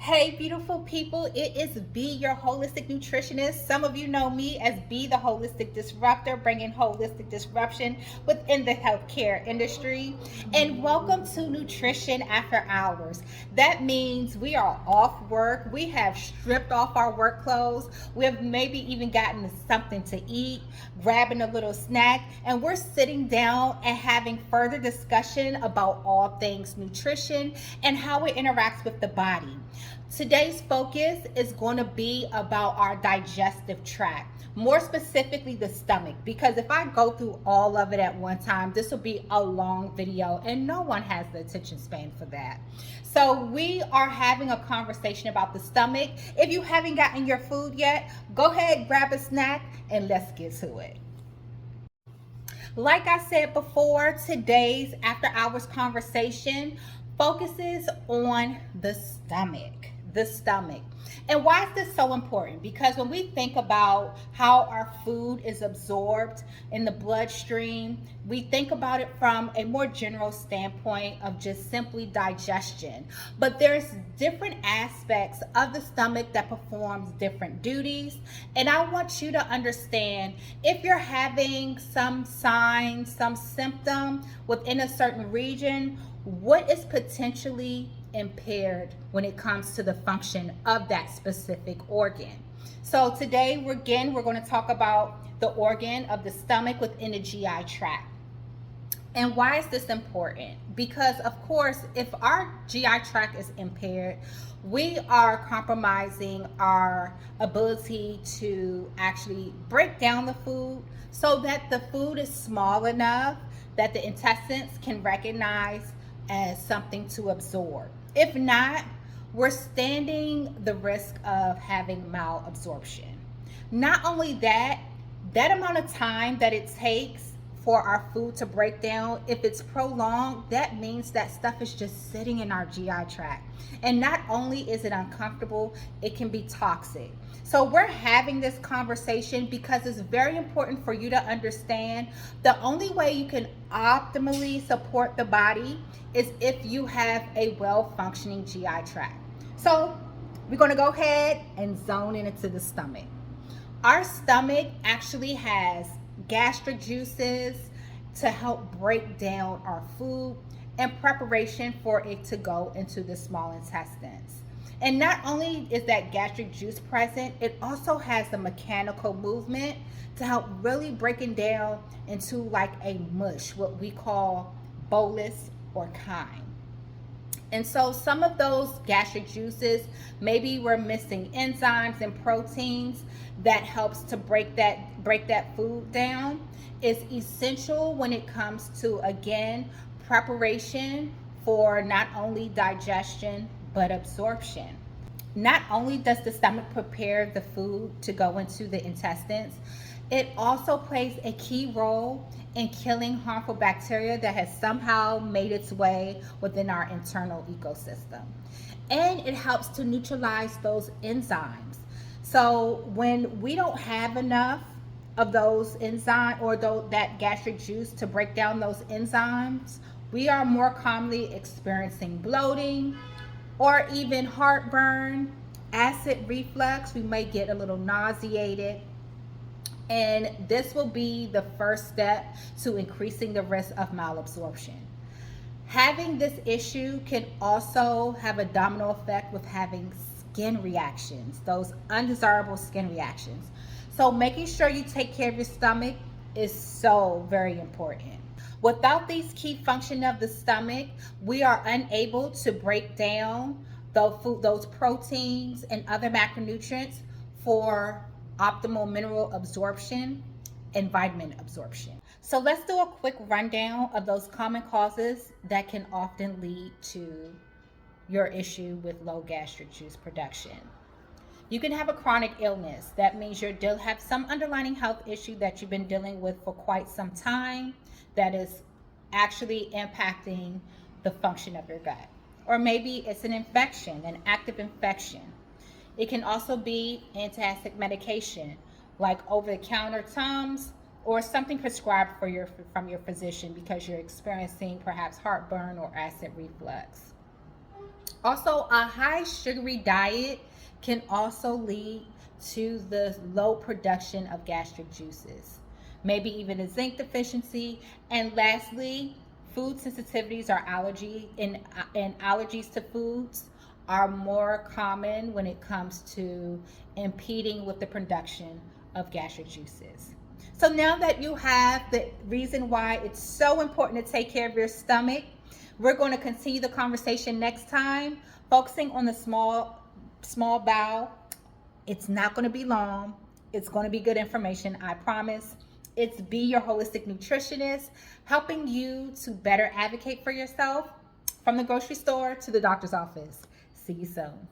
Hey, beautiful people, it is B, your holistic nutritionist. Some of you know me as B, the holistic disruptor, bringing holistic disruption within the healthcare industry. And welcome to Nutrition After Hours. That means we are off work, we have stripped off our work clothes, we have maybe even gotten something to eat, grabbing a little snack, and we're sitting down and having further discussion about all things nutrition and how it interacts with the body. Today's focus is going to be about our digestive tract, more specifically the stomach, because if I go through all of it at one time, this will be a long video and no one has the attention span for that. So we are having a conversation about the stomach. If you haven't gotten your food yet, go ahead, grab a snack, and let's get to it. Like I said before, today's after hours conversation focuses on the stomach. The stomach. And why is this so important? Because when we think about how our food is absorbed in the bloodstream, we think about it from a more general standpoint of just simply digestion. But there's different aspects of the stomach that performs different duties. And I want you to understand if you're having some sign, some symptom within a certain region, what is potentially impaired when it comes to the function of that specific organ. So today we're going to talk about the organ of the stomach within the GI tract. And why is this important? Because of course, if our GI tract is impaired, we are compromising our ability to actually break down the food so that the food is small enough that the intestines can recognize as something to absorb. If not, we're standing the risk of having malabsorption. Not only that, that amount of time that it takes for our food to break down, if it's prolonged, that means that stuff is just sitting in our GI tract. And not only is it uncomfortable, it can be toxic. So we're having this conversation because it's very important for you to understand the only way you can optimally support the body is if you have a well-functioning GI tract. So we're going to go ahead and zone into the stomach. Our stomach actually has gastric juices to help break down our food in preparation for it to go into the small intestines. And not only is that gastric juice present, it also has the mechanical movement to help really breaking down into like a mush, what we call bolus or chyme. And so some of those gastric juices, maybe we're missing enzymes and proteins that helps to break that food down. Is essential when it comes to, again, preparation for not only digestion but absorption. Not only does the stomach prepare the food to go into the intestines, it also plays a key role in killing harmful bacteria that has somehow made its way within our internal ecosystem. And it helps to neutralize those enzymes. So when we don't have enough of those enzymes or that gastric juice to break down those enzymes, we are more commonly experiencing bloating or even heartburn, acid reflux. We may get a little nauseated. And this will be the first step to increasing the risk of malabsorption. Having this issue can also have a domino effect with having skin reactions, those undesirable skin reactions. So making sure you take care of your stomach is so very important. Without these key functions of the stomach, we are unable to break down those proteins and other macronutrients for optimal mineral absorption and vitamin absorption. So let's do a quick rundown of those common causes that can often lead to your issue with low gastric juice production. You can have a chronic illness. That means you have some underlying health issue that you've been dealing with for quite some time that is actually impacting the function of your gut. Or maybe it's an infection, an active infection. It can also be antacid medication like over-the-counter Tums or something prescribed from your physician because you're experiencing perhaps heartburn or acid reflux. Also, a high sugary diet can also lead to the low production of gastric juices, maybe even a zinc deficiency. And lastly, food sensitivities or and allergies to foods are more common when it comes to impeding with the production of gastric juices. So now that you have the reason why it's so important to take care of your stomach, we're going to continue the conversation next time, focusing on the small bowel. It's not going to be long. It's going to be good information, I promise. It's Be Your Holistic Nutritionist, helping you to better advocate for yourself from the grocery store to the doctor's office. See you soon.